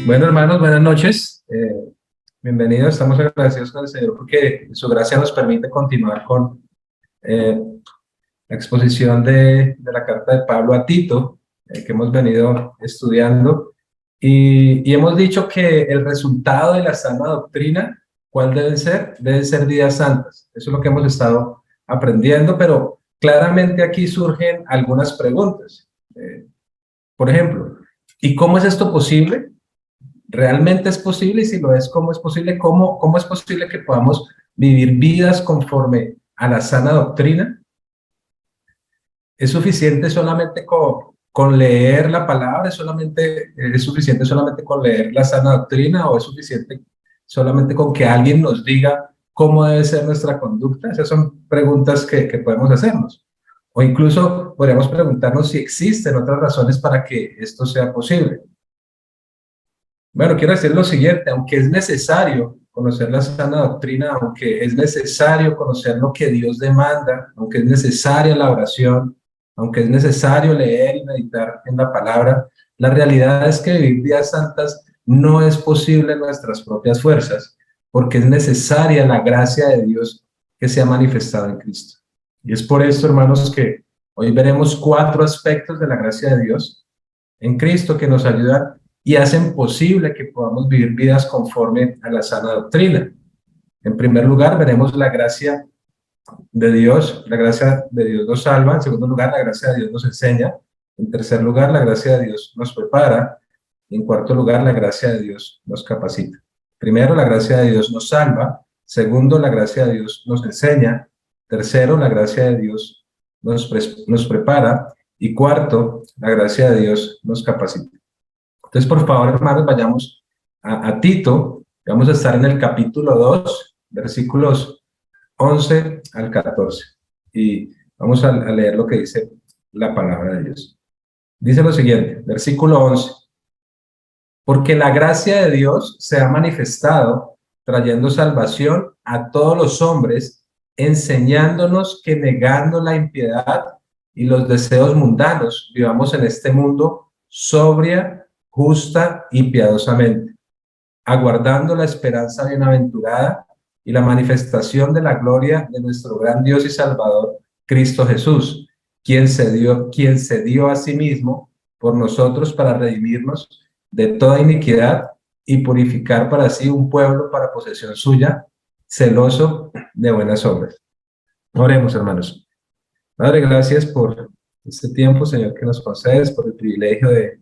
Bueno, hermanos, buenas noches. Bienvenidos. Estamos agradecidos con el Señor porque su gracia nos permite continuar con la exposición de la carta de Pablo a Tito, que hemos venido estudiando. Y hemos dicho que el resultado de la sana doctrina, ¿cuál debe ser? Deben ser vidas santas. Eso es lo que hemos estado aprendiendo, pero claramente aquí surgen algunas preguntas. Por ejemplo, ¿y cómo es esto posible? ¿Realmente es posible? Y si lo es, ¿cómo es posible? ¿Cómo es posible que podamos vivir vidas conforme a la sana doctrina? ¿Es suficiente solamente con leer la palabra? ¿Es suficiente solamente con leer la sana doctrina? ¿O es suficiente solamente con que alguien nos diga cómo debe ser nuestra conducta? Esas son preguntas que podemos hacernos. O incluso podríamos preguntarnos si existen otras razones para que esto sea posible. Bueno, quiero decir lo siguiente: aunque es necesario conocer la sana doctrina, aunque es necesario conocer lo que Dios demanda, aunque es necesaria la oración, aunque es necesario leer y meditar en la palabra, la realidad es que vivir vidas santas no es posible en nuestras propias fuerzas, porque es necesaria la gracia de Dios que se ha manifestado en Cristo. Y es por esto, hermanos, que hoy veremos 4 aspectos de la gracia de Dios en Cristo que nos ayudan y hacen posible que podamos vivir vidas conforme a la sana doctrina. En primer lugar, veremos la gracia de Dios. La gracia de Dios nos salva. En segundo lugar, la gracia de Dios nos enseña. En tercer lugar, la gracia de Dios nos prepara. Y en cuarto lugar, la gracia de Dios nos capacita. Primero, la gracia de Dios nos salva. Segundo, la gracia de Dios nos enseña. Tercero, la gracia de Dios nos prepara. Y cuarto, la gracia de Dios nos capacita. Entonces, por favor, hermanos, vayamos a Tito. Vamos a estar en el capítulo 2, versículos 11 al 14. Y vamos a leer lo que dice la palabra de Dios. Dice lo siguiente, versículo 11. Porque la gracia de Dios se ha manifestado, trayendo salvación a todos los hombres, enseñándonos que negando la impiedad y los deseos mundanos, vivamos en este mundo sobria, justa y piadosamente, aguardando la esperanza bienaventurada y la manifestación de la gloria de nuestro gran Dios y Salvador, Cristo Jesús, quien se dio a sí mismo por nosotros para redimirnos de toda iniquidad y purificar para sí un pueblo para posesión suya, celoso de buenas obras. Oremos, hermanos. Padre, gracias por este tiempo, Señor, que nos concedes, por el privilegio de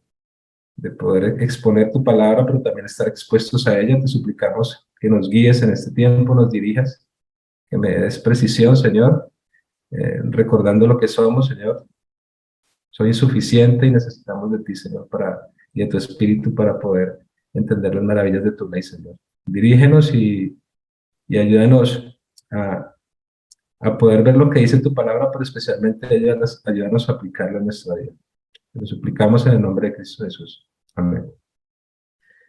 poder exponer tu palabra, pero también estar expuestos a ella. Te suplicamos que nos guíes en este tiempo, nos dirijas, que me des precisión, Señor, recordando lo que somos, Señor. Soy insuficiente y necesitamos de ti, Señor, y de tu Espíritu para poder entender las maravillas de tu ley, Señor. Dirígenos y ayúdanos a poder ver lo que dice tu palabra, pero especialmente ayúdanos a aplicarlo en nuestra vida. Lo suplicamos en el nombre de Cristo Jesús. Amén.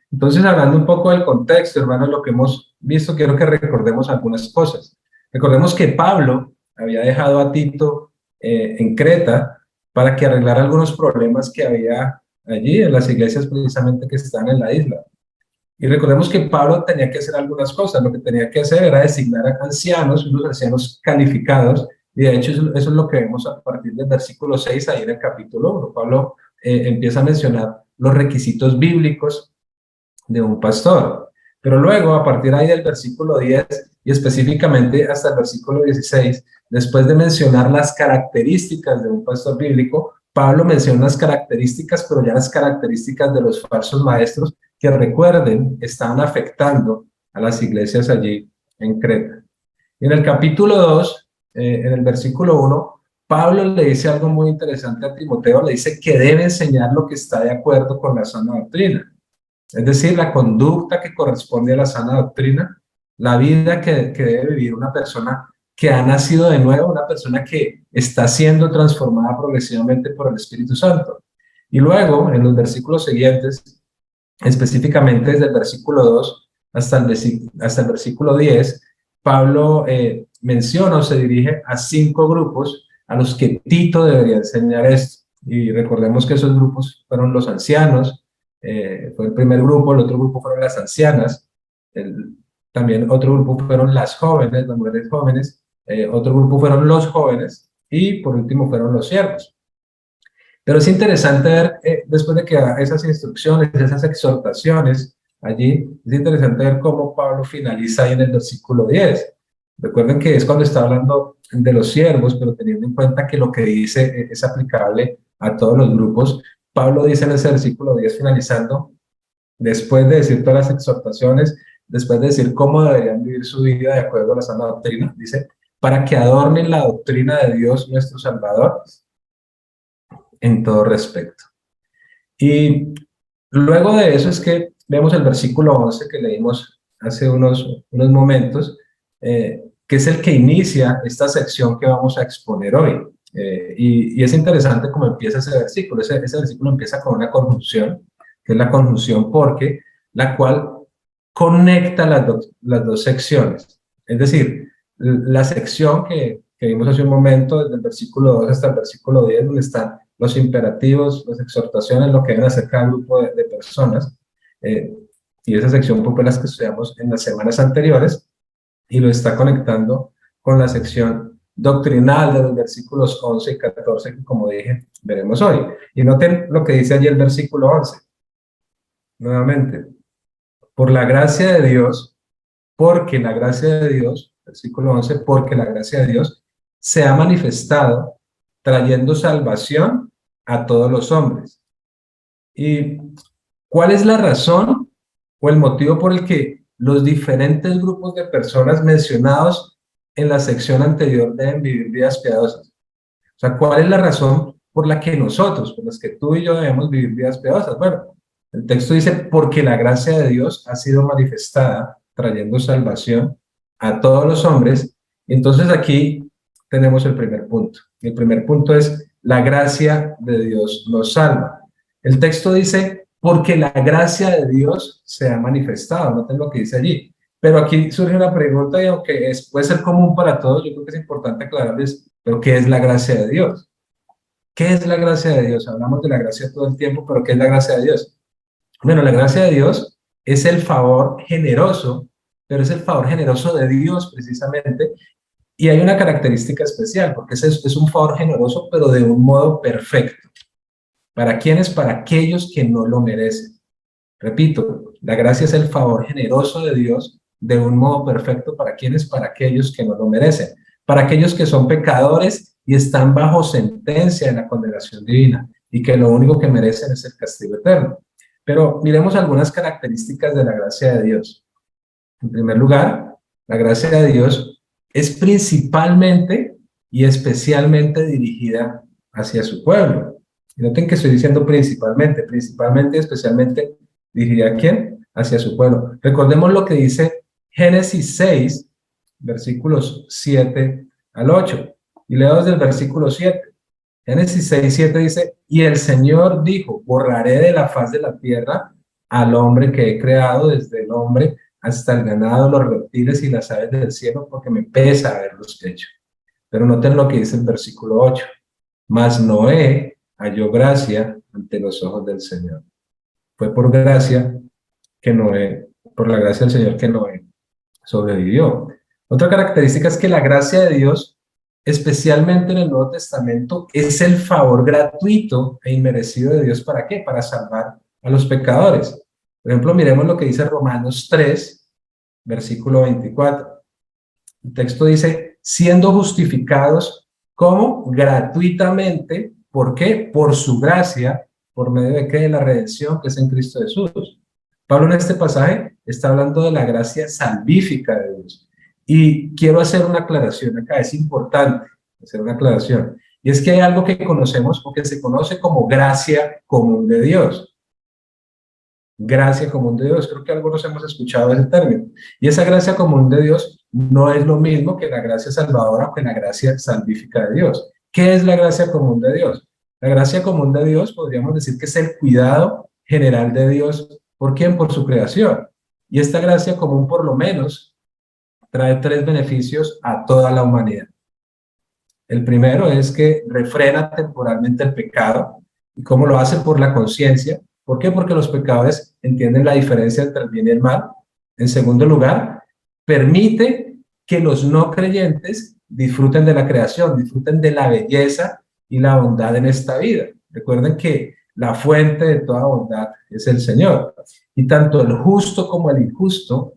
Entonces, hablando un poco del contexto, hermanos, lo que hemos visto, quiero que recordemos algunas cosas. Recordemos que Pablo había dejado a Tito en Creta para que arreglara algunos problemas que había allí en las iglesias precisamente que están en la isla. Y recordemos que Pablo tenía que hacer algunas cosas. Lo que tenía que hacer era designar a ancianos, unos ancianos calificados, y de hecho eso es lo que vemos a partir del versículo 6 ahí en el capítulo 1. Pablo empieza a mencionar los requisitos bíblicos de un pastor. Pero luego, a partir ahí del versículo 10 y específicamente hasta el versículo 16, después de mencionar las características de un pastor bíblico, Pablo menciona las características, pero ya las características de los falsos maestros que, recuerden, estaban afectando a las iglesias allí en Creta. Y en el capítulo 2, en el versículo 1, Pablo le dice algo muy interesante a Timoteo, le dice que debe enseñar lo que está de acuerdo con la sana doctrina. Es decir, la conducta que corresponde a la sana doctrina, la vida que debe vivir una persona que ha nacido de nuevo, una persona que está siendo transformada progresivamente por el Espíritu Santo. Y luego, en los versículos siguientes, específicamente desde el versículo 2 hasta el versículo 10, Pablo menciona o se dirige a 5 grupos a los que Tito debería enseñar esto. Y recordemos que esos grupos fueron los ancianos, fue el primer grupo. El otro grupo fueron las ancianas, también otro grupo fueron las jóvenes, las mujeres jóvenes, otro grupo fueron los jóvenes, y por último fueron los siervos. Pero es interesante ver, después de que da esas instrucciones, esas exhortaciones, allí es interesante ver cómo Pablo finaliza ahí en el versículo 10. Recuerden que es cuando está hablando de los siervos, pero teniendo en cuenta que lo que dice es aplicable a todos los grupos. Pablo dice en ese versículo 10, finalizando, después de decir todas las exhortaciones, después de decir cómo deberían vivir su vida de acuerdo a la sana doctrina, dice, para que adornen la doctrina de Dios nuestro Salvador en todo respecto. Y luego de eso es que vemos el versículo 11 que leímos hace unos momentos, que es el que inicia esta sección que vamos a exponer hoy. Y es interesante cómo empieza ese versículo. Ese versículo empieza con una conjunción, que es la conjunción porque, la cual conecta las dos secciones. Es decir, la sección que vimos hace un momento, desde el versículo 2 hasta el versículo 10, donde están los imperativos, las exhortaciones, lo que deben hacer cada grupo de personas, y esa sección fue las que estudiamos en las semanas anteriores, y lo está conectando con la sección doctrinal de los versículos 11 y 14, que como dije, veremos hoy. Y noten lo que dice allí el versículo 11, nuevamente, por la gracia de Dios, porque la gracia de Dios, versículo 11, porque la gracia de Dios se ha manifestado trayendo salvación a todos los hombres. ¿Y cuál es la razón o el motivo por el que los diferentes grupos de personas mencionados en la sección anterior deben vivir vidas piadosas? O sea, ¿cuál es la razón por la que nosotros, por las que tú y yo debemos vivir vidas piadosas? Bueno, el texto dice, porque la gracia de Dios ha sido manifestada, trayendo salvación a todos los hombres. Entonces aquí tenemos el primer punto. El primer punto es, la gracia de Dios nos salva. El texto dice, porque la gracia de Dios se ha manifestado. Noten lo que dice allí. Pero aquí surge una pregunta, y aunque puede ser común para todos, yo creo que es importante aclararles, pero ¿qué es la gracia de Dios? ¿Qué es la gracia de Dios? Hablamos de la gracia todo el tiempo, pero ¿qué es la gracia de Dios? Bueno, la gracia de Dios es el favor generoso, pero es el favor generoso de Dios precisamente, y hay una característica especial, porque es un favor generoso, pero de un modo perfecto. ¿Para quiénes? Para aquellos que no lo merecen. Repito, la gracia es el favor generoso de Dios de un modo perfecto. ¿Para quiénes? Para aquellos que no lo merecen. Para aquellos que son pecadores y están bajo sentencia de la condenación divina y que lo único que merecen es el castigo eterno. Pero miremos algunas características de la gracia de Dios. En primer lugar, la gracia de Dios es principalmente y especialmente dirigida hacia su pueblo. Y noten que estoy diciendo principalmente y especialmente dirigida ¿a quién? Hacia su pueblo. Recordemos lo que dice Génesis 6, versículos 7 al 8. Y leo desde el versículo 7. Génesis 6, 7 dice, y el Señor dijo, borraré de la faz de la tierra al hombre que he creado, desde el hombre hasta el ganado, los reptiles y las aves del cielo, porque me pesa haberlos hecho. Pero noten lo que dice el versículo 8. Mas Noé halló gracia ante los ojos del Señor. Fue por gracia que Noé, por la gracia del Señor que Noé sobrevivió. Otra característica es que la gracia de Dios, especialmente en el Nuevo Testamento, es el favor gratuito e inmerecido de Dios. ¿Para qué? Para salvar a los pecadores. Por ejemplo, miremos lo que dice Romanos 3, versículo 24. El texto dice, siendo justificados, ¿cómo? Gratuitamente. ¿Por qué? Por su gracia, por medio de qué? De la redención que es en Cristo Jesús. Pablo en este pasaje está hablando de la gracia salvífica de Dios. Y quiero hacer una aclaración acá, es importante hacer una aclaración. Y es que hay algo que conocemos o que se conoce como gracia común de Dios. Gracia común de Dios, creo que algunos hemos escuchado ese término. Y esa gracia común de Dios no es lo mismo que la gracia salvadora o que la gracia salvífica de Dios. ¿Qué es la gracia común de Dios? La gracia común de Dios podríamos decir que es el cuidado general de Dios. ¿Por quién? Por su creación. Y esta gracia común, por lo menos, trae tres beneficios a toda la humanidad. El primero es que refrena temporalmente el pecado. ¿Y cómo lo hace? Por la conciencia. ¿Por qué? Porque los pecadores entienden la diferencia entre el bien y el mal. En segundo lugar, permite que los no creyentes disfruten de la creación, disfruten de la belleza y la bondad en esta vida. Recuerden que la fuente de toda bondad es el Señor. Y tanto el justo como el injusto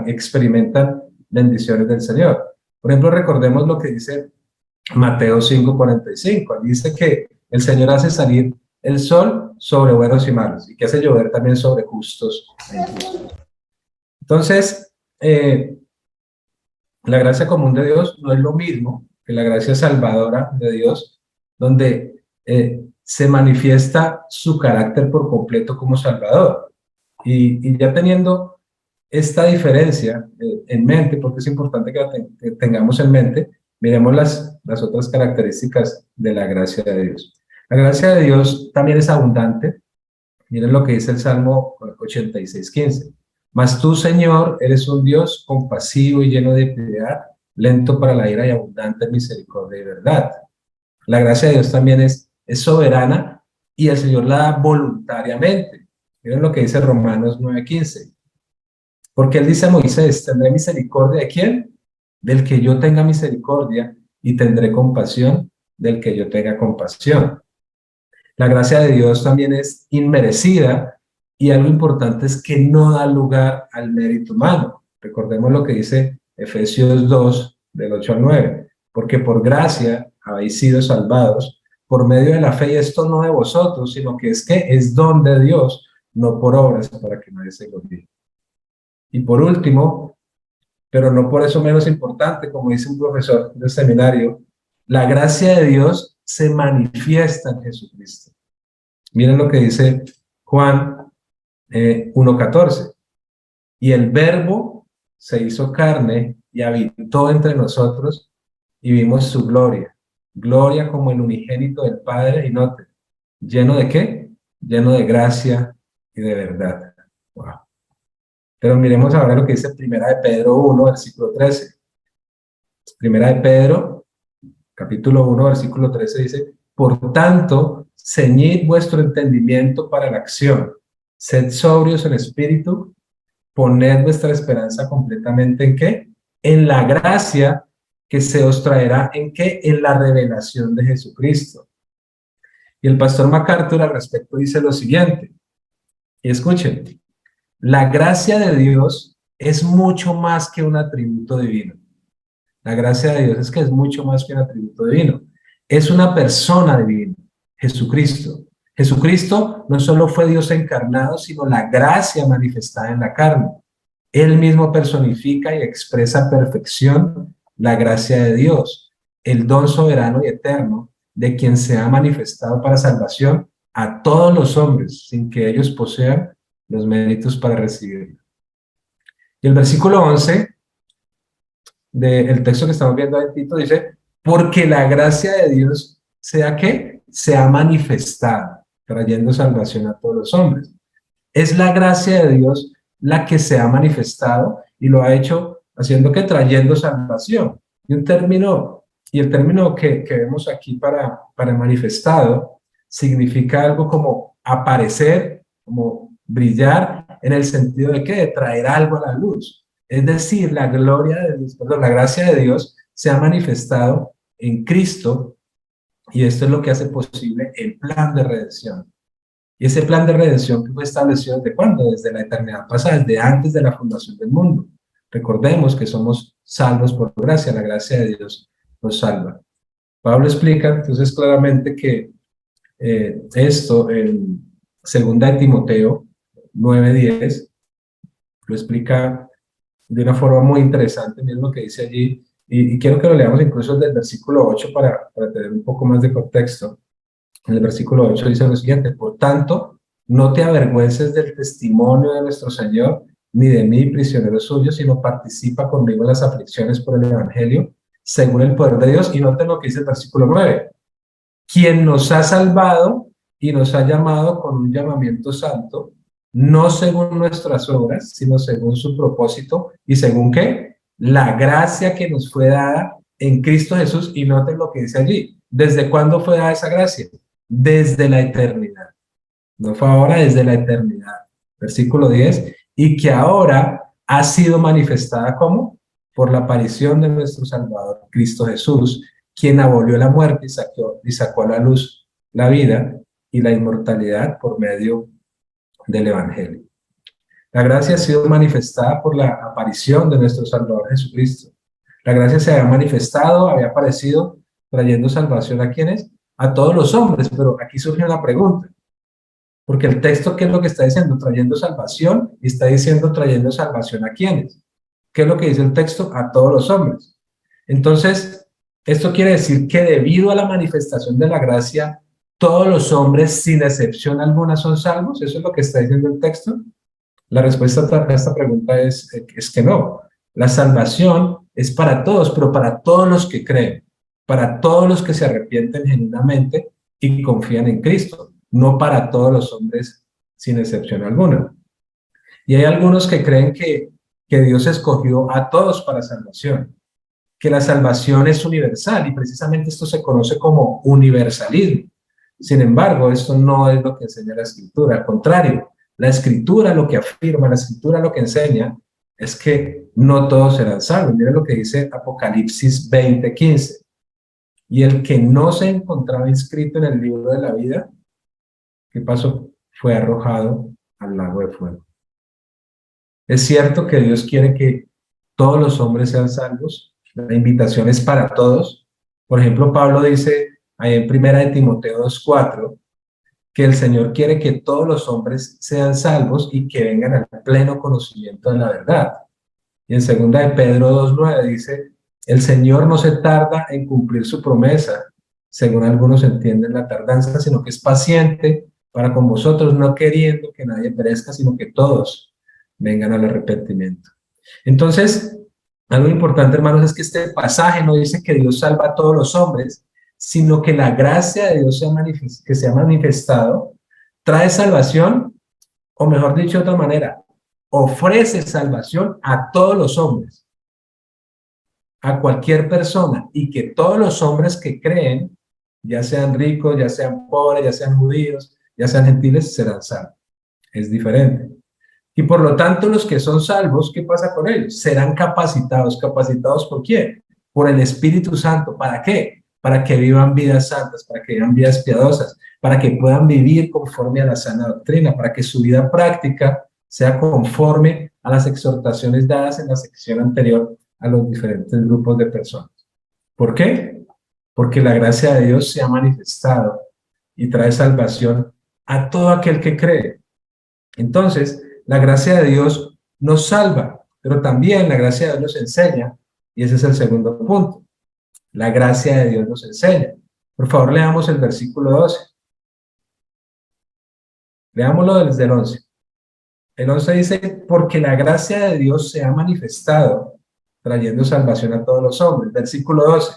experimentan bendiciones del Señor. Por ejemplo, recordemos lo que dice Mateo 5:45. Dice que el Señor hace salir el sol sobre buenos y malos y que hace llover también sobre justos e injustos. Entonces, la gracia común de Dios no es lo mismo que la gracia salvadora de Dios, donde se manifiesta su carácter por completo como Salvador. Y ya teniendo esta diferencia en mente, porque es importante que la tengamos en mente, miremos las otras características de la gracia de Dios. La gracia de Dios también es abundante. Miren lo que dice el Salmo 86:15. Mas tú, Señor, eres un Dios compasivo y lleno de piedad, lento para la ira y abundante en misericordia y verdad. La gracia de Dios también es soberana y el Señor la da voluntariamente. Miren lo que dice Romanos 9:15. Porque él dice a Moisés, ¿tendré misericordia de quién? Del que yo tenga misericordia, y tendré compasión del que yo tenga compasión. La gracia de Dios también es inmerecida, y algo importante es que no da lugar al mérito humano. Recordemos lo que dice Efesios 2, del 8 al 9. Porque por gracia habéis sido salvados por medio de la fe, y esto no de vosotros, sino que es don de Dios, no por obras, para que nadie se gloríe. Y por último, pero no por eso menos importante, como dice un profesor del seminario, la gracia de Dios se manifiesta en Jesucristo. Miren lo que dice Juan 1:14. Y el Verbo se hizo carne y habitó entre nosotros, y vimos su gloria. Gloria como el unigénito del Padre, y note, ¿lleno de qué? Lleno de gracia y de verdad. Wow. Pero miremos ahora lo que dice Primera de Pedro 1, versículo 13. Primera de Pedro, capítulo 1, versículo 13 dice: por tanto, ceñid vuestro entendimiento para la acción, sed sobrios en espíritu, poned vuestra esperanza completamente ¿en qué? En la gracia que se os traerá ¿en qué? En la revelación de Jesucristo. Y el pastor MacArthur al respecto dice lo siguiente, y escuchen: la gracia de Dios es mucho más que un atributo divino. La gracia de Dios es que es mucho más que un atributo divino. Es una persona divina, Jesucristo. Jesucristo no solo fue Dios encarnado, sino la gracia manifestada en la carne. Él mismo personifica y expresa a perfección la gracia de Dios, el don soberano y eterno de quien se ha manifestado para salvación a todos los hombres, sin que ellos posean los méritos para recibirlo. Y el versículo 11 del texto que estamos viendo en Tito dice: porque la gracia de Dios sea que se ha manifestado, trayendo salvación a todos los hombres. Es la gracia de Dios la que se ha manifestado, y lo ha hecho haciendo que trayendo salvación. Y el término que vemos aquí para manifestado significa algo como aparecer, como brillar, en el sentido de que de traer algo a la luz. Es decir, la gracia de Dios se ha manifestado en Cristo, y esto es lo que hace posible el plan de redención. Y ese plan de redención que fue establecido ¿desde cuándo? Desde la eternidad pasada, desde antes de la fundación del mundo. Recordemos que somos salvos por gracia, la gracia de Dios nos salva. Pablo explica entonces claramente que esto en 2 de Timoteo 9:10 lo explica de una forma muy interesante. Miren lo que dice allí, y quiero que lo leamos incluso desde el versículo 8 para tener un poco más de contexto. En el versículo 8 dice lo siguiente: por tanto, no te avergüences del testimonio de nuestro Señor, ni de mí, prisionero suyo, sino participa conmigo en las aflicciones por el Evangelio, según el poder de Dios. Y noten lo que dice el versículo 9: quien nos ha salvado y nos ha llamado con un llamamiento santo, no según nuestras obras, sino según su propósito, y según ¿qué? La gracia que nos fue dada en Cristo Jesús. Y noten lo que dice allí: ¿desde cuándo fue dada esa gracia? Desde la eternidad. no fue ahora, desde la eternidad. Versículo 10, y que ahora ha sido manifestada como por la aparición de nuestro Salvador, Cristo Jesús, quien abolió la muerte y sacó a la luz la vida y la inmortalidad por medio del Evangelio. La gracia ha sido manifestada por la aparición de nuestro Salvador Jesucristo. La gracia se había manifestado, había aparecido, trayendo salvación a quienes, a todos los hombres, pero aquí surge una pregunta, porque el texto, ¿qué es lo que está diciendo? Trayendo salvación, y está diciendo trayendo salvación a quienes. ¿Qué es lo que dice el texto? A todos los hombres. Entonces, esto quiere decir que debido a la manifestación de la gracia, todos los hombres, sin excepción alguna, son salvos. ¿Eso es lo que está diciendo el texto? La respuesta a esta pregunta es que no. La salvación es para todos, pero para todos los que creen, para todos los que se arrepienten genuinamente y confían en Cristo, no para todos los hombres sin excepción alguna. Y hay algunos que creen que Dios escogió a todos para salvación, que la salvación es universal, y precisamente esto se conoce como universalismo. Sin embargo, esto no es lo que enseña la Escritura, al contrario, la Escritura lo que afirma, la Escritura lo que enseña es que no todos serán salvos. Miren lo que dice Apocalipsis 20:15. Y el que no se encontraba inscrito en el libro de la vida, ¿qué pasó? Fue arrojado al lago de fuego. Es cierto que Dios quiere que todos los hombres sean salvos. La invitación es para todos. Por ejemplo, Pablo dice ahí en 1 Timoteo 2:4 que el Señor quiere que todos los hombres sean salvos y que vengan al pleno conocimiento de la verdad. Y en 2 Pedro 2:9 dice, el Señor no se tarda en cumplir su promesa, según algunos entienden la tardanza, sino que es paciente para con vosotros, no queriendo que nadie perezca, sino que todos vengan al arrepentimiento. Entonces, algo importante, hermanos, es que este pasaje no dice que Dios salva a todos los hombres, sino que la gracia de Dios que se ha manifestado trae salvación, o mejor dicho de otra manera, ofrece salvación a todos los hombres, a cualquier persona, y que todos los hombres que creen, ya sean ricos, ya sean pobres, ya sean judíos, ya sean gentiles, serán salvos. Es diferente. Y por lo tanto, los que son salvos, ¿qué pasa con ellos? Serán capacitados. ¿Capacitados por quién? Por el Espíritu Santo. ¿Para qué? Para que vivan vidas santas, para que vivan vidas piadosas, para que puedan vivir conforme a la sana doctrina, para que su vida práctica sea conforme a las exhortaciones dadas en la sección anterior a los diferentes grupos de personas. ¿Por qué? Porque la gracia de Dios se ha manifestado y trae salvación a todo aquel que cree. Entonces, la gracia de Dios nos salva, pero también la gracia de Dios nos enseña, y ese es el segundo punto. La gracia de Dios nos enseña. Por favor, leamos el versículo 12. Leámoslo desde el 11. El 11 dice, porque la gracia de Dios se ha manifestado, trayendo salvación a todos los hombres. Versículo 12.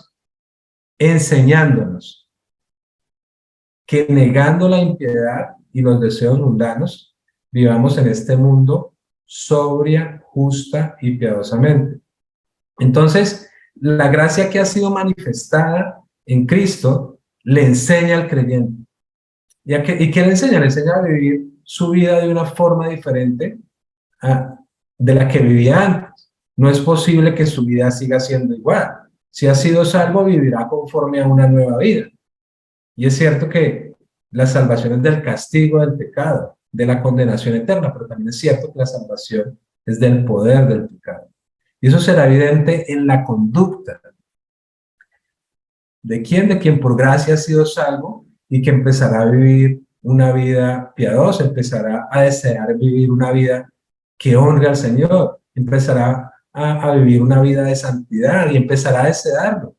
Enseñándonos que negando la impiedad y los deseos mundanos, vivamos en este mundo sobria, justa y piadosamente. Entonces, la gracia que ha sido manifestada en Cristo le enseña al creyente. ¿Y qué le enseña? Le enseña a vivir su vida de una forma diferente de la que vivía antes. No es posible que su vida siga siendo igual. Si ha sido salvo, vivirá conforme a una nueva vida. Y es cierto que la salvación es del castigo del pecado, de la condenación eterna, pero también es cierto que la salvación es del poder del pecado. Y eso será evidente en la conducta. ¿De quién? De quien por gracia ha sido salvo y que empezará a vivir una vida piadosa, empezará a desear vivir una vida que honre al Señor, empezará a vivir una vida de santidad y empezará a desearlo.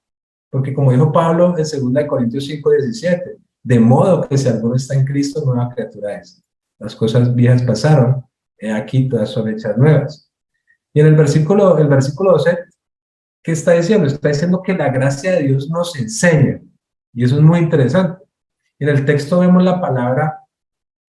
Porque como dijo Pablo en 2 Corintios 5:17, de modo que si alguno está en Cristo, nueva criatura es. Las cosas viejas pasaron, aquí todas son hechas nuevas. Y en el versículo 12, ¿qué está diciendo? Está diciendo que la gracia de Dios nos enseña. Y eso es muy interesante. En el texto vemos la palabra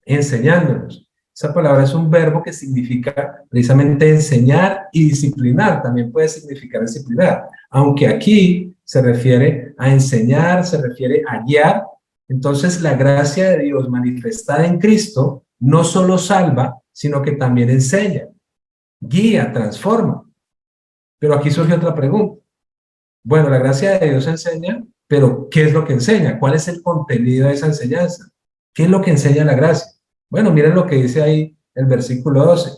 enseñándonos. Esa palabra es un verbo que significa precisamente enseñar y disciplinar. También puede significar disciplinar. Aunque aquí se refiere a enseñar, se refiere a guiar, Entonces, la gracia de Dios manifestada en Cristo no solo salva, sino que también enseña, guía, transforma. Pero aquí surge otra pregunta. Bueno, la gracia de Dios enseña, pero ¿qué es lo que enseña? ¿Cuál es el contenido de esa enseñanza? ¿Qué es lo que enseña la gracia? Bueno, miren lo que dice ahí el versículo 12.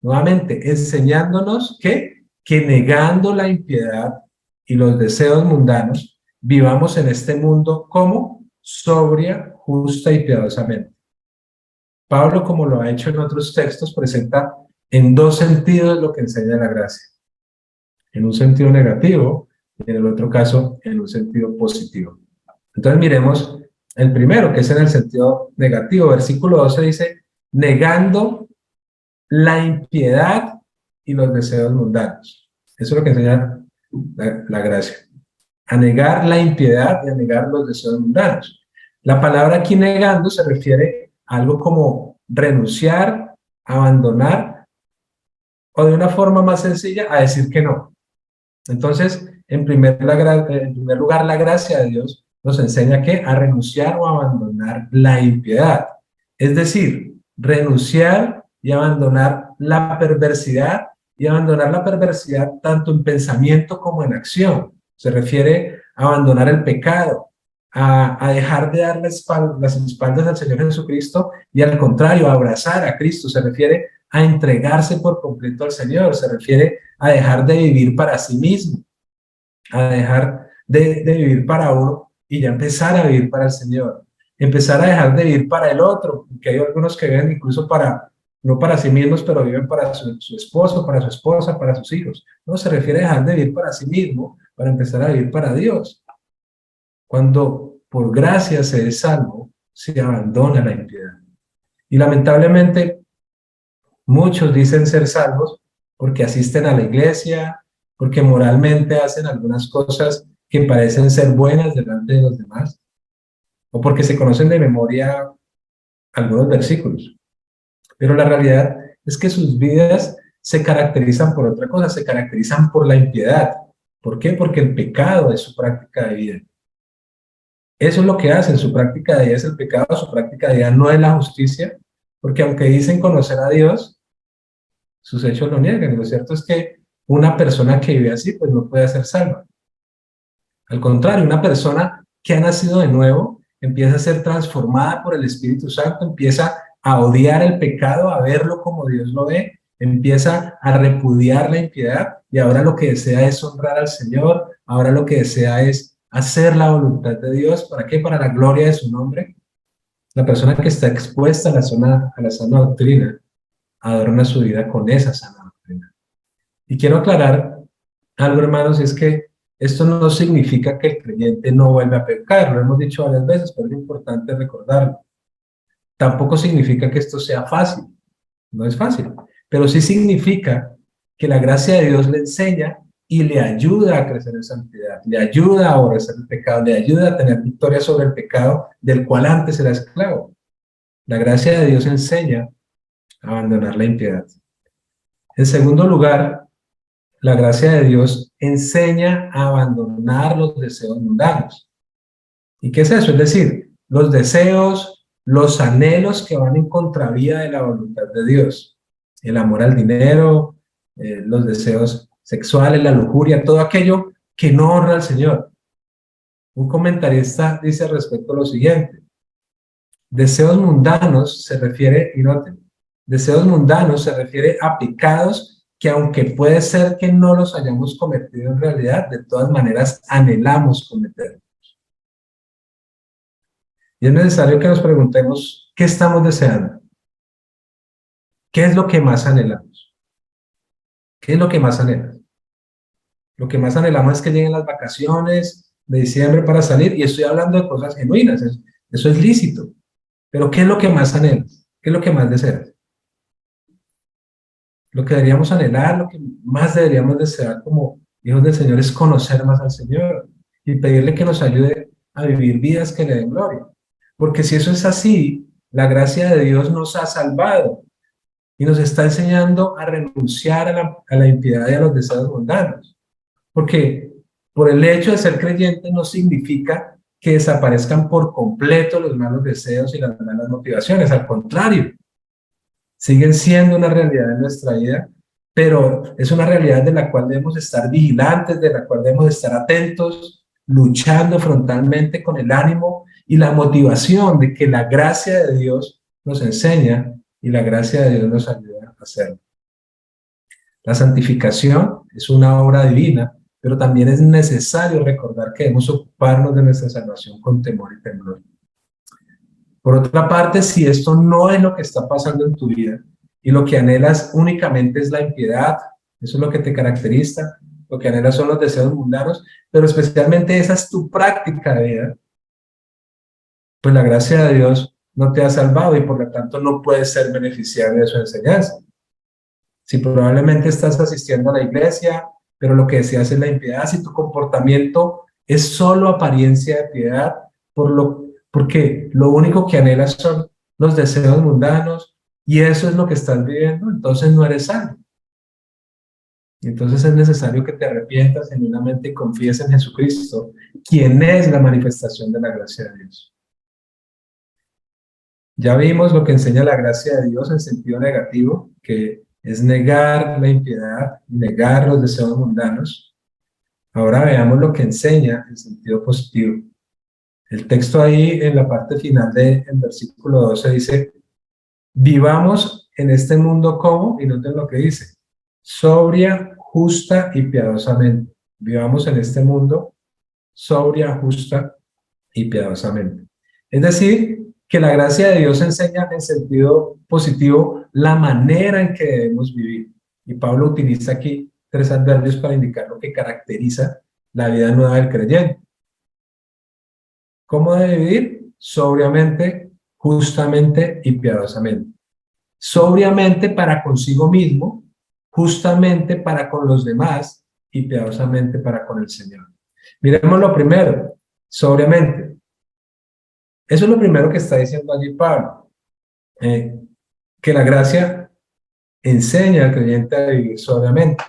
Nuevamente, enseñándonos que negando la impiedad y los deseos mundanos, vivamos en este mundo como sobria, justa y piadosamente. Pablo, como lo ha hecho en otros textos, presenta en dos sentidos lo que enseña la gracia. En un sentido negativo y en el otro caso en un sentido positivo. Entonces miremos el primero, que es en el sentido negativo. Versículo 12 dice, negando la impiedad y los deseos mundanos. Eso es lo que enseña la gracia. A negar la impiedad y a negar los deseos mundanos. La palabra aquí negando se refiere a algo como renunciar, abandonar, o de una forma más sencilla, a decir que no. Entonces, en primer lugar, la gracia de Dios nos enseña que a renunciar o abandonar la impiedad. Es decir, renunciar y abandonar la perversidad, y abandonar la perversidad tanto en pensamiento como en acción. Se refiere a abandonar el pecado, a dejar de dar las espaldas al Señor Jesucristo y al contrario, a abrazar a Cristo. Se refiere a entregarse por completo al Señor, se refiere a dejar de vivir para sí mismo, a dejar de vivir para uno y ya empezar a vivir para el Señor, empezar a dejar de vivir para el otro, porque hay algunos que viven incluso no para sí mismos, pero viven para su esposo, para su esposa, para sus hijos. No, se refiere a dejar de vivir para sí mismo, para empezar a vivir para Dios. Cuando por gracia se es salvo, se abandona la impiedad. Y lamentablemente, muchos dicen ser salvos porque asisten a la iglesia, porque moralmente hacen algunas cosas que parecen ser buenas delante de los demás, o porque se conocen de memoria algunos versículos. Pero la realidad es que sus vidas se caracterizan por otra cosa, se caracterizan por la impiedad. ¿Por qué? Porque el pecado es su práctica de vida. Eso es lo que hacen, su práctica de vida es el pecado, su práctica de vida no es la justicia, porque aunque dicen conocer a Dios, sus hechos lo niegan. Y lo cierto es que una persona que vive así, pues no puede ser salva. Al contrario, una persona que ha nacido de nuevo empieza a ser transformada por el Espíritu Santo, empieza a odiar el pecado, a verlo como Dios lo ve, empieza a repudiar la impiedad y ahora lo que desea es honrar al Señor, ahora lo que desea es hacer la voluntad de Dios. ¿Para qué? Para la gloria de su nombre. La persona que está expuesta a la sana doctrina adorna su vida con esa sana doctrina. Y quiero aclarar algo, hermanos, y es que esto no significa que el creyente no vuelva a pecar, lo hemos dicho varias veces, pero es importante recordarlo. Tampoco significa que esto sea fácil, no es fácil, pero sí significa que la gracia de Dios le enseña y le ayuda a crecer en santidad, le ayuda a aborrecer el pecado, le ayuda a tener victoria sobre el pecado del cual antes era esclavo. La gracia de Dios enseña a abandonar la impiedad. En segundo lugar, la gracia de Dios enseña a abandonar los deseos mundanos. ¿Y qué es eso? Es decir, los deseos, los anhelos que van en contravía de la voluntad de Dios. El amor al dinero, los deseos sexuales, la lujuria, todo aquello que no honra al Señor. Un comentarista dice al respecto lo siguiente: deseos mundanos se refiere, y noten, deseos mundanos se refiere a pecados que aunque puede ser que no los hayamos cometido en realidad, de todas maneras anhelamos cometer. Y es necesario que nos preguntemos, ¿qué estamos deseando? ¿Qué es lo que más anhelamos? ¿Qué es lo que más anhelas? Lo que más anhelamos es que lleguen las vacaciones de diciembre para salir, y estoy hablando de cosas genuinas, eso es lícito. Pero ¿qué es lo que más anhelas? ¿Qué es lo que más deseas? Lo que deberíamos anhelar, lo que más deberíamos desear como hijos del Señor es conocer más al Señor y pedirle que nos ayude a vivir vidas que le den gloria. Porque si eso es así, la gracia de Dios nos ha salvado y nos está enseñando a renunciar a la impiedad y a los deseos mundanos. Porque por el hecho de ser creyente no significa que desaparezcan por completo los malos deseos y las malas motivaciones. Al contrario, siguen siendo una realidad en nuestra vida, pero es una realidad de la cual debemos estar vigilantes, de la cual debemos estar atentos, luchando frontalmente con el ánimo y la motivación de que la gracia de Dios nos enseña y la gracia de Dios nos ayuda a hacerlo. La santificación es una obra divina, pero también es necesario recordar que debemos ocuparnos de nuestra salvación con temor y temblor. Por otra parte, si esto no es lo que está pasando en tu vida y lo que anhelas únicamente es la impiedad, eso es lo que te caracteriza, lo que anhelas son los deseos mundanos, pero especialmente esa es tu práctica de vida, pues la gracia de Dios no te ha salvado y por lo tanto no puedes ser beneficiario de su enseñanza. Si probablemente estás asistiendo a la iglesia, pero lo que deseas es la impiedad, si tu comportamiento es solo apariencia de piedad, porque lo único que anhelas son los deseos mundanos y eso es lo que estás viviendo, entonces no eres salvo. Y entonces es necesario que te arrepientas genuinamente y confíes en Jesucristo, quien es la manifestación de la gracia de Dios. Ya vimos lo que enseña la gracia de Dios en sentido negativo, que es negar la impiedad, negar los deseos mundanos. Ahora veamos lo que enseña en sentido positivo. El texto ahí en la parte final del versículo 12 dice, vivamos en este mundo como, y noten lo que dice, sobria, justa y piadosamente. Vivamos en este mundo sobria, justa y piadosamente. Es decir, que la gracia de Dios enseña en sentido positivo la manera en que debemos vivir. Y Pablo utiliza aquí 3 adverbios para indicar lo que caracteriza la vida nueva del creyente. ¿Cómo debe vivir? Sobriamente, justamente y piadosamente. Sobriamente para consigo mismo, justamente para con los demás y piadosamente para con el Señor. Miremos lo primero, sobriamente. Eso es lo primero que está diciendo allí Pablo, que la gracia enseña al creyente a vivir sobriamente.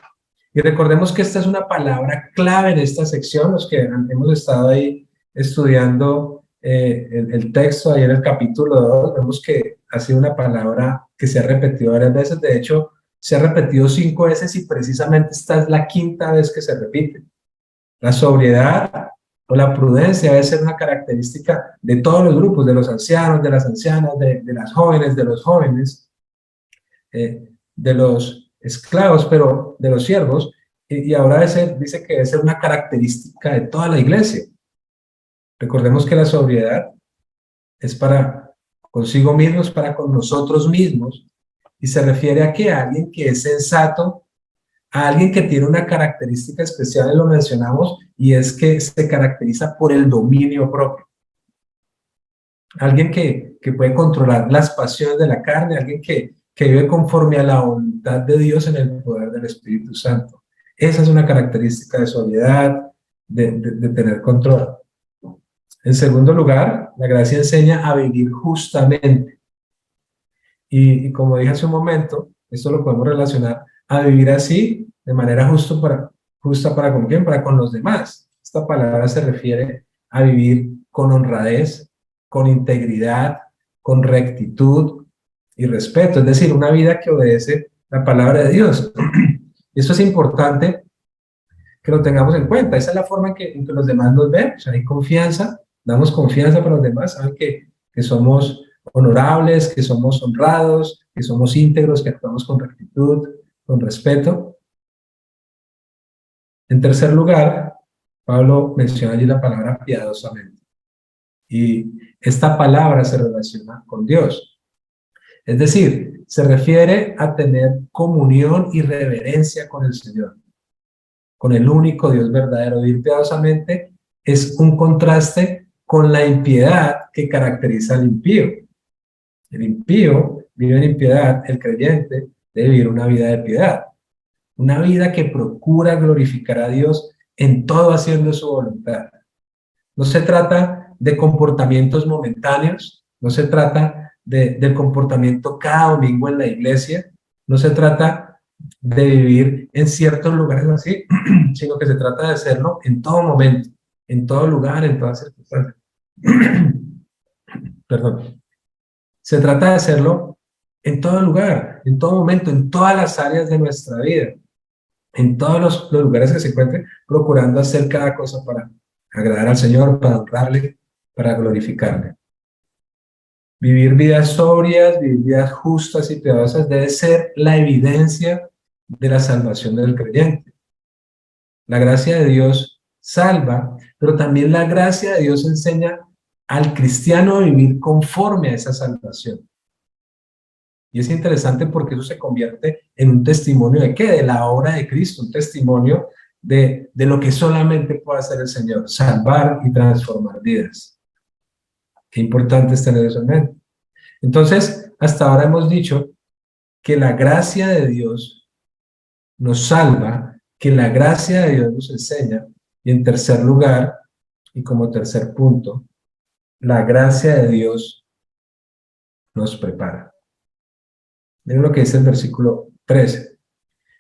Y recordemos que esta es una palabra clave en esta sección, los que hemos estado ahí estudiando el texto, ahí en el capítulo 2, vemos que ha sido una palabra que se ha repetido varias veces, de hecho, se ha repetido 5 veces y precisamente esta es la 5ª vez que se repite. La sobriedad o la prudencia debe ser una característica de todos los grupos, de los ancianos, de las ancianas, de las jóvenes, de los jóvenes, de los esclavos, pero de los siervos, y ahora dice que debe ser una característica de toda la iglesia. Recordemos que la sobriedad es para consigo mismos, para con nosotros mismos, y se refiere a que alguien que es sensato, a alguien que tiene una característica especial, y lo mencionamos, y es que se caracteriza por el dominio propio. Alguien que puede controlar las pasiones de la carne, alguien que vive conforme a la voluntad de Dios en el poder del Espíritu Santo. Esa es una característica de sobriedad, de tener control. En segundo lugar, la gracia enseña a vivir justamente. Y como dije hace un momento, esto lo podemos relacionar a vivir así, de manera justa para con quién, para con los demás. Esta palabra se refiere a vivir con honradez, con integridad, con rectitud y respeto, es decir, una vida que obedece la palabra de Dios. Esto es importante que lo tengamos en cuenta. Esa es la forma en que los demás nos ven. O sea, hay confianza, damos confianza para los demás, saben que somos honorables, que somos honrados, que somos íntegros, que actuamos con rectitud, con respeto. En tercer lugar, Pablo menciona allí la palabra piadosamente. Y esta palabra se relaciona con Dios. Es decir, se refiere a tener comunión y reverencia con el Señor, con el único Dios verdadero. Vivir piadosamente es un contraste con la impiedad que caracteriza al impío. El impío vive en impiedad, el creyente debe vivir una vida de piedad, una vida que procura glorificar a Dios en todo haciendo su voluntad. No se trata de comportamientos momentáneos, no se trata del comportamiento cada domingo en la iglesia, no se trata de vivir en ciertos lugares así, sino que se trata de hacerlo en todo momento, en todo lugar, en todas circunstancias. Perdón. Se trata de hacerlo en todo lugar, en todo momento, en todas las áreas de nuestra vida, en todos los lugares que se encuentren, procurando hacer cada cosa para agradar al Señor, para honrarle, para glorificarle. Vivir vidas sobrias, vivir vidas justas y piadosas debe ser la evidencia de la salvación del creyente. La gracia de Dios salva, pero también la gracia de Dios enseña al cristiano a vivir conforme a esa salvación. Y es interesante porque eso se convierte en un testimonio ¿de qué? De la obra de Cristo, un testimonio de lo que solamente puede hacer el Señor, salvar y transformar vidas. Qué importante es tener eso en mente. Entonces, hasta ahora hemos dicho que la gracia de Dios nos salva, que la gracia de Dios nos enseña, y en tercer lugar, y como tercer punto, la gracia de Dios nos prepara. Miren lo que dice el versículo 13.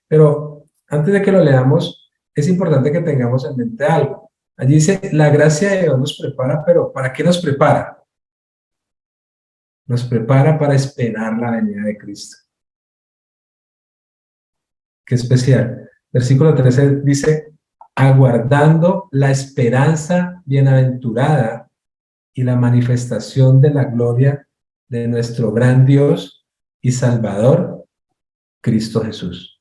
Pero antes de que lo leamos, es importante que tengamos en mente algo. Allí dice, la gracia de Dios nos prepara, pero ¿para qué nos prepara? Nos prepara para esperar la venida de Cristo. Qué especial. Versículo 13 dice, aguardando la esperanza bienaventurada y la manifestación de la gloria de nuestro gran Dios y Salvador, Cristo Jesús.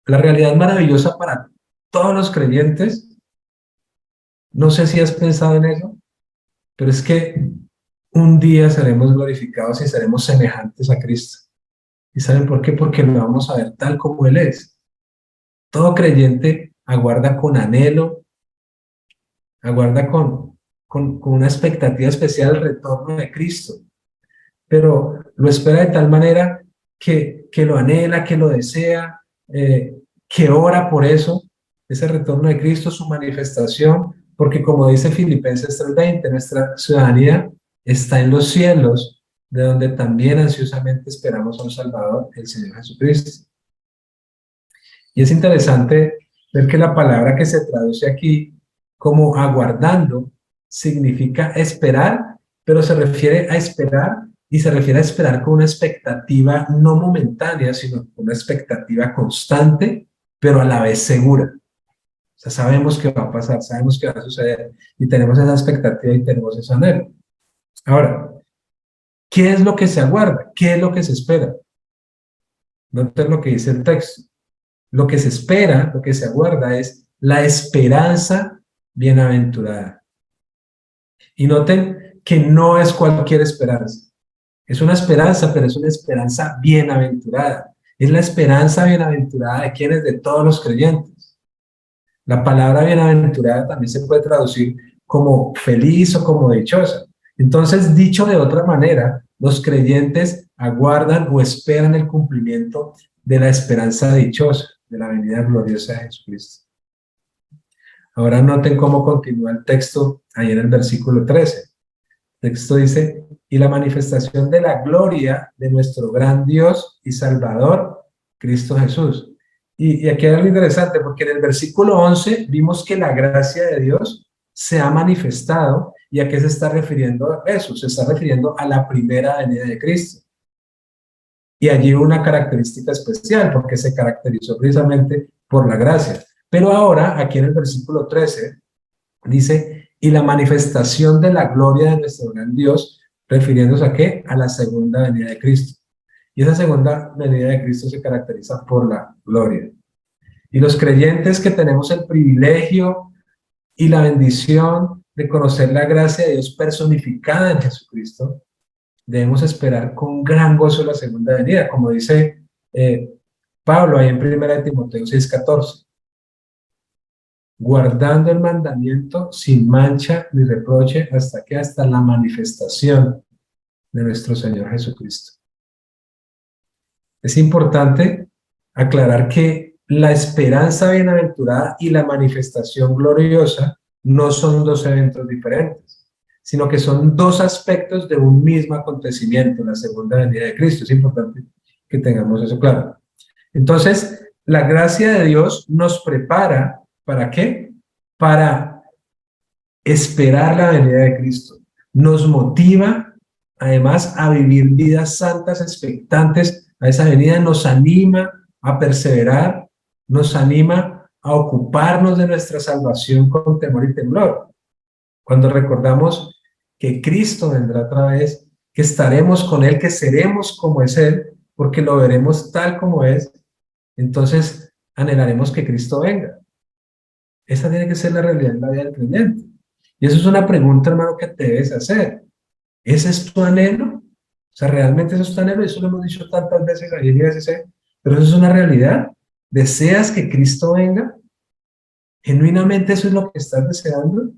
La realidad maravillosa para todos los creyentes, no sé si has pensado en eso, pero es que un día seremos glorificados y seremos semejantes a Cristo. ¿Y saben por qué? Porque lo vamos a ver tal como Él es. Todo creyente aguarda con anhelo, aguarda con una expectativa especial el retorno de Cristo, pero lo espera de tal manera que lo anhela, que lo desea, que ora por eso, ese retorno de Cristo, su manifestación, porque como dice Filipenses 3:20, nuestra ciudadanía está en los cielos, de donde también ansiosamente esperamos a un Salvador, el Señor Jesucristo. Y es interesante ver que la palabra que se traduce aquí como aguardando significa esperar, pero se refiere a esperar y se refiere a esperar con una expectativa no momentánea, sino con una expectativa constante, pero a la vez segura. O sea, sabemos que va a pasar, sabemos que va a suceder y tenemos esa expectativa y tenemos ese anhelo. Ahora, ¿qué es lo que se aguarda? ¿Qué es lo que se espera? Noten lo que dice el texto. Lo que se espera, lo que se aguarda es la esperanza bienaventurada. Y noten que no es cualquier esperanza. Es una esperanza, pero es una esperanza bienaventurada. Es la esperanza bienaventurada de quienes, de todos los creyentes. La palabra bienaventurada también se puede traducir como feliz o como dichosa. Entonces, dicho de otra manera, los creyentes aguardan o esperan el cumplimiento de la esperanza dichosa, de la venida gloriosa de Jesucristo. Ahora noten cómo continúa el texto ahí en el versículo 13. El texto dice, y la manifestación de la gloria de nuestro gran Dios y Salvador, Cristo Jesús. Y aquí hay algo interesante, porque en el versículo 11 vimos que la gracia de Dios se ha manifestado. ¿Y a qué se está refiriendo eso? Se está refiriendo a la primera venida de Cristo. Y allí una característica especial, porque se caracterizó precisamente por la gracia. Pero ahora, aquí en el versículo 13, dice, y la manifestación de la gloria de nuestro gran Dios, refiriéndose a qué? A la segunda venida de Cristo. Y esa segunda venida de Cristo se caracteriza por la gloria. Y los creyentes que tenemos el privilegio y la bendición de conocer la gracia de Dios personificada en Jesucristo, debemos esperar con gran gozo la segunda venida, como dice Pablo ahí en 1 Timoteo 6:14. Guardando el mandamiento sin mancha ni reproche hasta la manifestación de nuestro Señor Jesucristo. Es importante aclarar que la esperanza bienaventurada y la manifestación gloriosa no son dos eventos diferentes, sino que son dos aspectos de un mismo acontecimiento, la segunda venida de Cristo. Es importante que tengamos eso claro. Entonces, la gracia de Dios nos prepara, ¿para qué? Para esperar la venida de Cristo. Nos motiva, además, a vivir vidas santas, expectantes a esa venida. Nos anima a perseverar, nos anima a ocuparnos de nuestra salvación con temor y temblor. Cuando recordamos que Cristo vendrá otra vez, que estaremos con Él, que seremos como es Él, porque lo veremos tal como es, entonces anhelaremos que Cristo venga. Esa tiene que ser la realidad en la vida del creyente. Y eso es una pregunta, hermano, que te debes hacer. ¿Ese es tu anhelo? O sea, ¿realmente eso es tu anhelo? Eso lo hemos dicho tantas veces ayer y veces, pero eso es una realidad. ¿Deseas que Cristo venga? ¿Genuinamente eso es lo que estás deseando?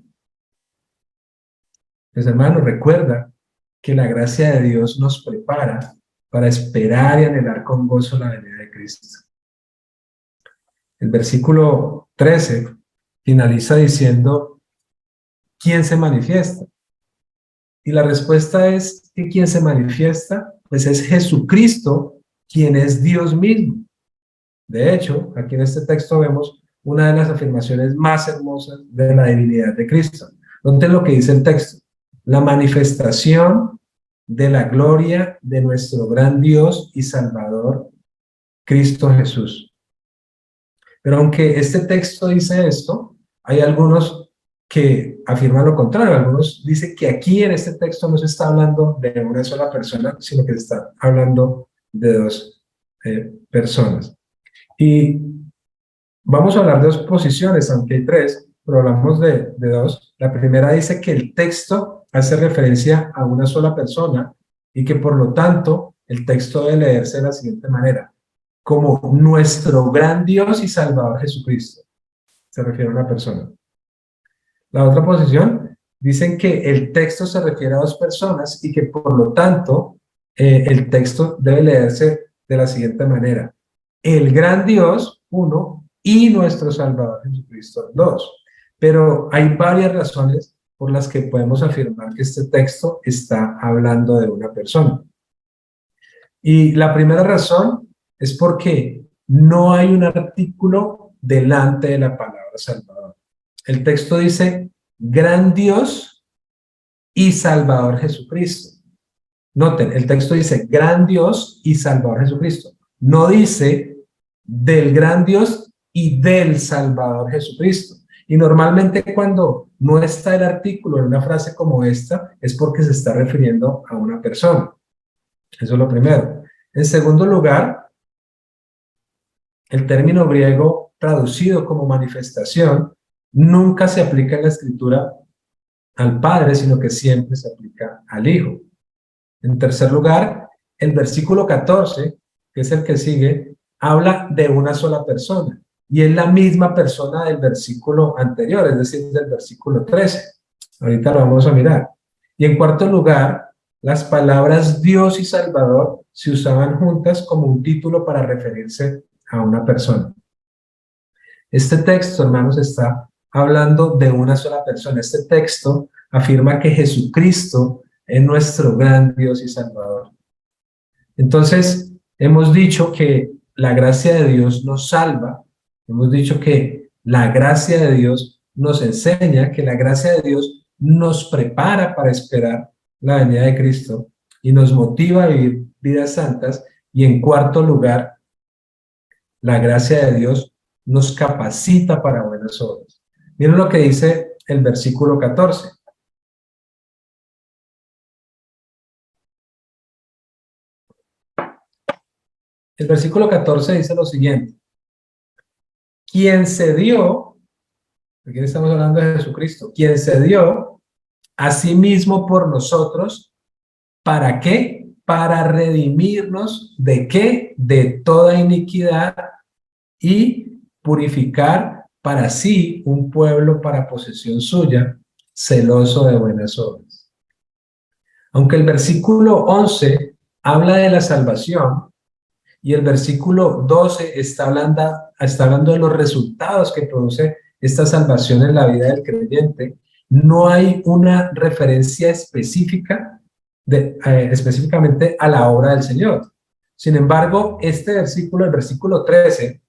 Pues, hermano, recuerda que la gracia de Dios nos prepara para esperar y anhelar con gozo la venida de Cristo. El versículo 13 finaliza diciendo, ¿quién se manifiesta? Y la respuesta es que quien se manifiesta, pues es Jesucristo, quien es Dios mismo. De hecho, aquí en este texto vemos una de las afirmaciones más hermosas de la divinidad de Cristo. Noten lo que dice el texto: la manifestación de la gloria de nuestro gran Dios y Salvador, Cristo Jesús. Pero aunque este texto dice esto, hay algunos que afirman lo contrario. Algunos dicen que aquí en este texto no se está hablando de una sola persona, sino que se está hablando de dos personas. Y vamos a hablar de dos posiciones, aunque hay tres, pero hablamos de dos. La primera dice que el texto hace referencia a una sola persona y que por lo tanto el texto debe leerse de la siguiente manera: como nuestro gran Dios y Salvador Jesucristo. Se refiere a una persona. La otra posición dicen que el texto se refiere a dos personas y que por lo tanto el texto debe leerse de la siguiente manera: el gran Dios, uno, y nuestro Salvador Jesucristo, dos. Pero hay varias razones por las que podemos afirmar que este texto está hablando de una persona. Y la primera razón es porque no hay un artículo delante de la palabra Salvador. El texto dice gran Dios y Salvador Jesucristo. Noten, el texto dice gran Dios y Salvador Jesucristo. No dice del gran Dios y del Salvador Jesucristo. Y normalmente cuando no está el artículo en una frase como esta, es porque se está refiriendo a una persona. Eso es lo primero. En segundo lugar, el término griego traducido como manifestación nunca se aplica en la escritura al Padre, sino que siempre se aplica al Hijo. En tercer lugar, el versículo 14, que es el que sigue, habla de una sola persona, y es la misma persona del versículo anterior, es decir, del versículo 13. Ahorita lo vamos a mirar. Y en cuarto lugar, las palabras Dios y Salvador se usaban juntas como un título para referirse a una persona. Este texto, hermanos, está hablando de una sola persona. Este texto afirma que Jesucristo es nuestro gran Dios y Salvador. Entonces, hemos dicho que la gracia de Dios nos salva, hemos dicho que la gracia de Dios nos enseña, que la gracia de Dios nos prepara para esperar la venida de Cristo y nos motiva a vivir vidas santas, y en cuarto lugar, la gracia de Dios nos capacita para buenas obras. Miren lo que dice el versículo 14. El versículo 14 dice lo siguiente: quien se dio, aquí estamos hablando de Jesucristo, quien se dio a sí mismo por nosotros, ¿para qué? Para redimirnos ¿de qué? De toda iniquidad y purificar para sí un pueblo para posesión suya, celoso de buenas obras. Aunque el versículo 11 habla de la salvación y el versículo 12 está hablando de los resultados que produce esta salvación en la vida del creyente, no hay una referencia específica específicamente a la obra del Señor. Sin embargo, este versículo, el versículo 13,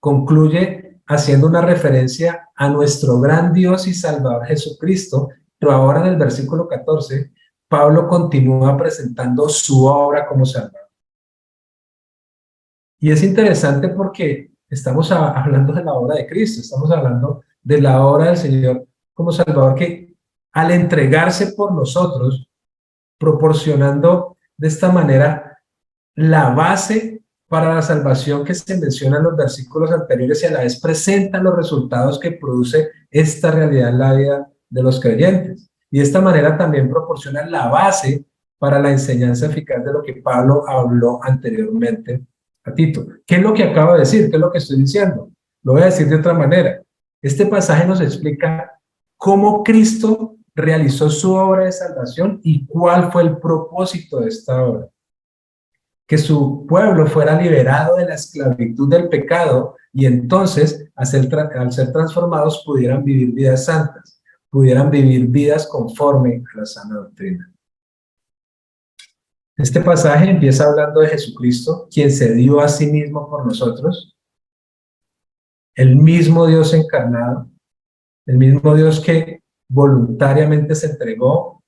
concluye haciendo una referencia a nuestro gran Dios y Salvador Jesucristo, pero ahora en el versículo 14, Pablo continúa presentando su obra como Salvador. Y es interesante porque estamos hablando de la obra de Cristo, estamos hablando de la obra del Señor como Salvador, que al entregarse por nosotros, proporcionando de esta manera la base para la salvación que se menciona en los versículos anteriores y a la vez presenta los resultados que produce esta realidad en la vida de los creyentes. Y de esta manera también proporciona la base para la enseñanza eficaz de lo que Pablo habló anteriormente a Tito. ¿Qué es lo que acabo de decir? ¿Qué es lo que estoy diciendo? Lo voy a decir de otra manera. Este pasaje nos explica cómo Cristo realizó su obra de salvación y cuál fue el propósito de esta obra. Que su pueblo fuera liberado de la esclavitud del pecado y entonces, al ser transformados, pudieran vivir vidas santas, pudieran vivir vidas conforme a la sana doctrina. Este pasaje empieza hablando de Jesucristo, quien se dio a sí mismo por nosotros, el mismo Dios encarnado, el mismo Dios que voluntariamente se entregó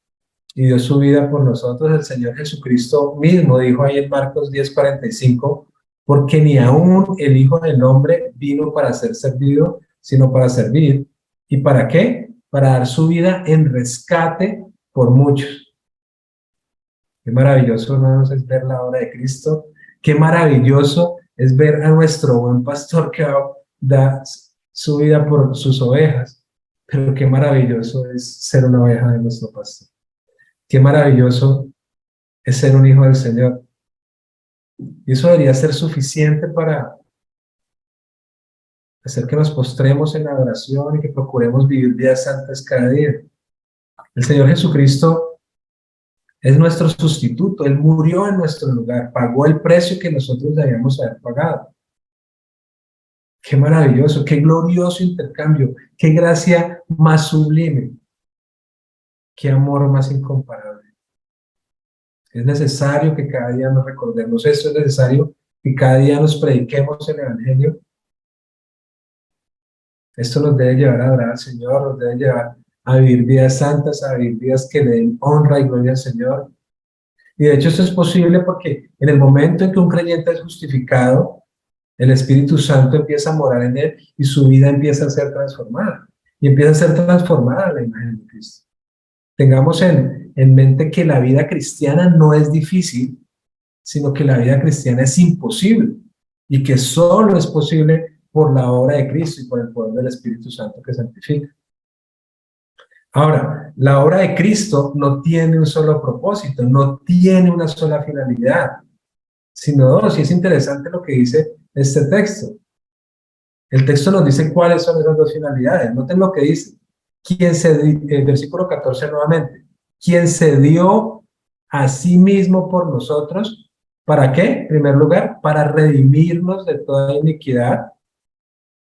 y dio su vida por nosotros. El Señor Jesucristo mismo dijo ahí en Marcos 10:45, porque ni aún el Hijo del Hombre vino para ser servido, sino para servir. ¿Y para qué? Para dar su vida en rescate por muchos. Qué maravilloso, hermanos, es ver la obra de Cristo. Qué maravilloso es ver a nuestro buen pastor que da su vida por sus ovejas. Pero qué maravilloso es ser una oveja de nuestro pastor. Qué maravilloso es ser un hijo del Señor. Y eso debería ser suficiente para hacer que nos postremos en la adoración y que procuremos vivir vidas santas cada día. El Señor Jesucristo es nuestro sustituto. Él murió en nuestro lugar, pagó el precio que nosotros debíamos haber pagado. Qué maravilloso, qué glorioso intercambio, qué gracia más sublime, qué amor más incomparable. Es necesario que cada día nos recordemos esto, es necesario que cada día nos prediquemos el Evangelio. Esto nos debe llevar a adorar al Señor, nos debe llevar a vivir vidas santas, a vivir vidas que le den honra y gloria al Señor. Y de hecho esto es posible porque en el momento en que un creyente es justificado, el Espíritu Santo empieza a morar en él y su vida empieza a ser transformada. Y empieza a ser transformada a la imagen de Cristo. Tengamos en mente que la vida cristiana no es difícil, sino que la vida cristiana es imposible y que solo es posible por la obra de Cristo y por el poder del Espíritu Santo que santifica. Ahora, la obra de Cristo no tiene un solo propósito, no tiene una sola finalidad, sino dos, y es interesante lo que dice este texto. El texto nos dice cuáles son esas dos finalidades. Noten lo que dice. El versículo 14 nuevamente. Quien se dio a sí mismo por nosotros, ¿para qué? En primer lugar, para redimirnos de toda iniquidad.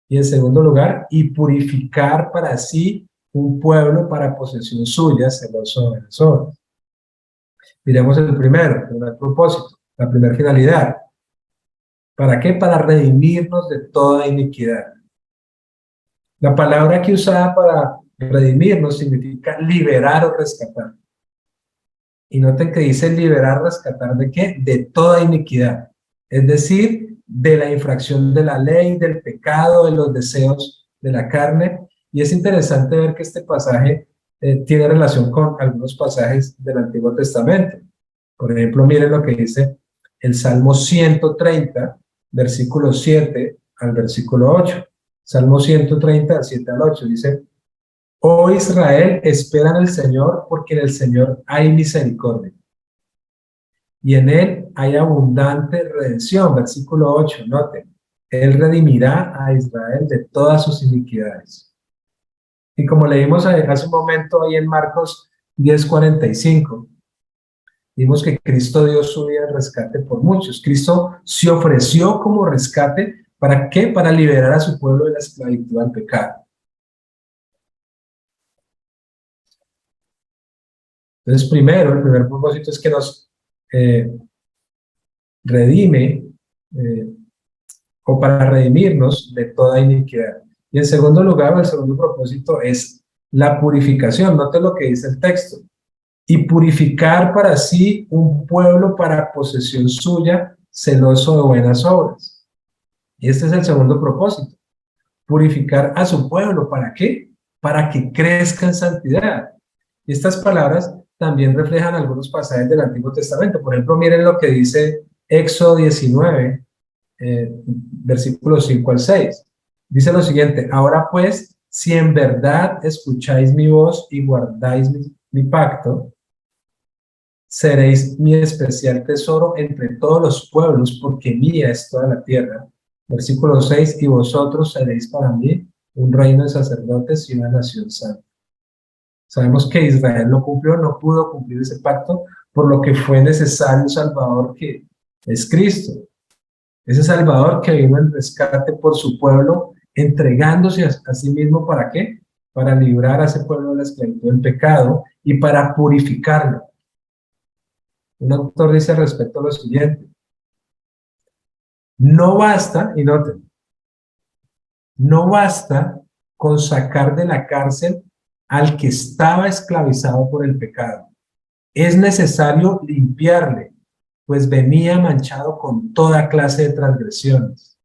Y en segundo lugar, y purificar para sí un pueblo para posesión suya, celoso de las obras. Miremos el primer propósito, la primera finalidad. ¿Para qué? Para redimirnos de toda iniquidad. La palabra aquí usada para redimirnos significa liberar o rescatar. Y noten que dice liberar, rescatar ¿de qué? De toda iniquidad. Es decir, de la infracción de la ley, del pecado, de los deseos de la carne. Y es interesante ver que este pasaje tiene relación con algunos pasajes del Antiguo Testamento. Por ejemplo, miren lo que dice el Salmo 130, versículo 7 al versículo 8. Salmo 130, 7 al 8, dice: Oh Israel, espera en el Señor, porque en el Señor hay misericordia, y en él hay abundante redención. Versículo 8, noten: Él redimirá a Israel de todas sus iniquidades. Y como leímos hace un momento ahí en Marcos 10:45, vimos que Cristo dio su vida en rescate por muchos. Cristo se ofreció como rescate, ¿para qué? Para liberar a su pueblo de la esclavitud al pecado. Entonces, primero, el primer propósito es que nos redime, o para redimirnos de toda iniquidad. Y en segundo lugar, el segundo propósito es la purificación. Note lo que dice el texto. Y purificar para sí un pueblo para posesión suya, celoso de buenas obras. Y este es el segundo propósito. Purificar a su pueblo. ¿Para qué? Para que crezca en santidad. Y estas palabras también reflejan algunos pasajes del Antiguo Testamento. Por ejemplo, miren lo que dice Éxodo 19, versículos 5 al 6. Dice lo siguiente: ahora pues, si en verdad escucháis mi voz y guardáis mi pacto, seréis mi especial tesoro entre todos los pueblos, porque mía es toda la tierra. Versículo 6, y vosotros seréis para mí un reino de sacerdotes y una nación santa. Sabemos que Israel no cumplió, no pudo cumplir ese pacto, por lo que fue necesario un Salvador que es Cristo. Ese Salvador que vino en rescate por su pueblo, entregándose a sí mismo, ¿para qué? Para librar a ese pueblo de la esclavitud del pecado y para purificarlo. Un autor dice al respecto lo siguiente: no basta, y noten, no basta con sacar de la cárcel al que estaba esclavizado por el pecado. Es necesario limpiarle, pues venía manchado con toda clase de transgresiones.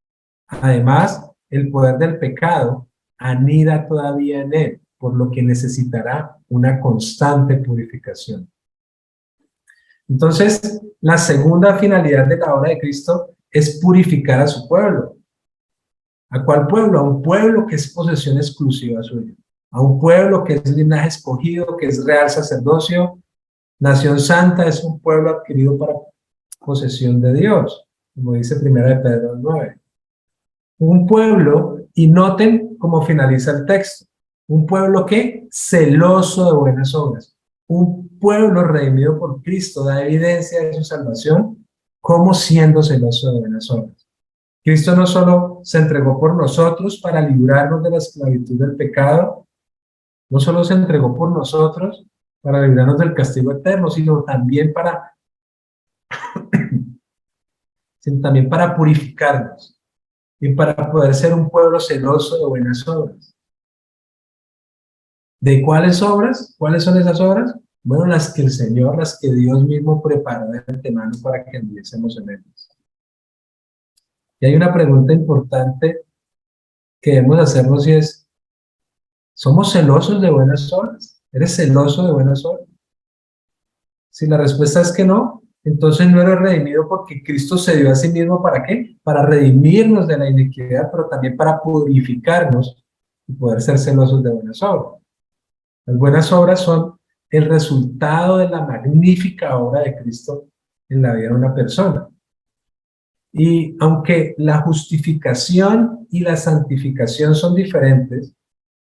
Además, el poder del pecado anida todavía en él, por lo que necesitará una constante purificación. Entonces, la segunda finalidad de la obra de Cristo es purificar a su pueblo. ¿A cuál pueblo? A un pueblo que es posesión exclusiva suya. A un pueblo que es linaje escogido, que es real sacerdocio. Nación santa es un pueblo adquirido para posesión de Dios, como dice 1 de Pedro 9. Un pueblo, y noten cómo finaliza el texto, un pueblo que celoso de buenas obras. Un pueblo redimido por Cristo da evidencia de su salvación como siendo celoso de buenas obras. Cristo no solo se entregó por nosotros para librarnos de la esclavitud del pecado, no solo se entregó por nosotros para librarnos del castigo eterno, sino también para purificarnos y para poder ser un pueblo celoso de buenas obras. ¿De cuáles obras? ¿Cuáles son esas obras? Bueno, las que el Señor, las que Dios mismo preparó de antemano para que anduviésemos en ellas. Y hay una pregunta importante que debemos hacernos, y es: ¿somos celosos de buenas obras? ¿Eres celoso de buenas obras? Si la respuesta es que no, entonces no eres redimido, porque Cristo se dio a sí mismo, ¿para qué? Para redimirnos de la iniquidad, pero también para purificarnos y poder ser celosos de buenas obras. Las buenas obras son el resultado de la magnífica obra de Cristo en la vida de una persona. Y aunque la justificación y la santificación son diferentes,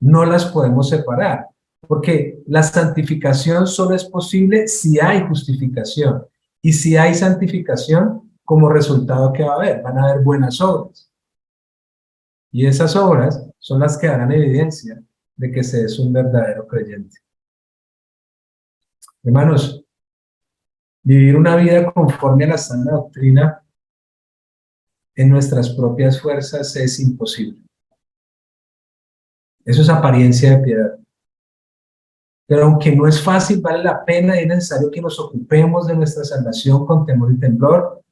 no las podemos separar, porque la santificación solo es posible si hay justificación. Y si hay santificación, como resultado, ¿qué va a haber? Van a haber buenas obras. Y esas obras son las que darán evidencia de que se es un verdadero creyente. Hermanos, vivir una vida conforme a la sana doctrina en nuestras propias fuerzas es imposible. Eso es apariencia de piedad. Pero aunque no es fácil, vale la pena y es necesario que nos ocupemos de nuestra salvación con temor y temblor.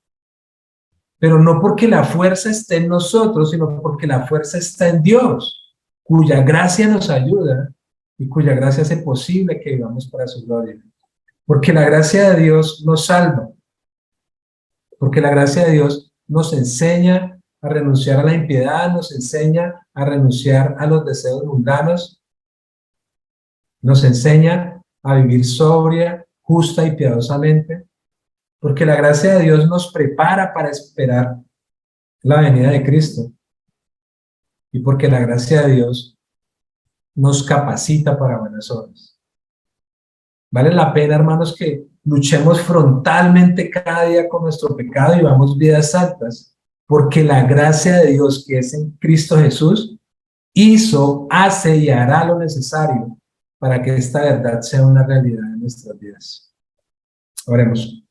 Pero no porque la fuerza esté en nosotros, sino porque la fuerza está en Dios, cuya gracia nos ayuda y cuya gracia hace posible que vivamos para su gloria. Porque la gracia de Dios nos salva. Porque la gracia de Dios nos enseña a renunciar a la impiedad, nos enseña a renunciar a los deseos mundanos, nos enseña a vivir sobria, justa y piadosamente, porque la gracia de Dios nos prepara para esperar la venida de Cristo, y porque la gracia de Dios nos capacita para buenas obras. Vale la pena, hermanos, que luchemos frontalmente cada día con nuestro pecado y vivamos vidas santas, porque la gracia de Dios, que es en Cristo Jesús, hizo, hace y hará lo necesario para que esta verdad sea una realidad en nuestras vidas. Oremos.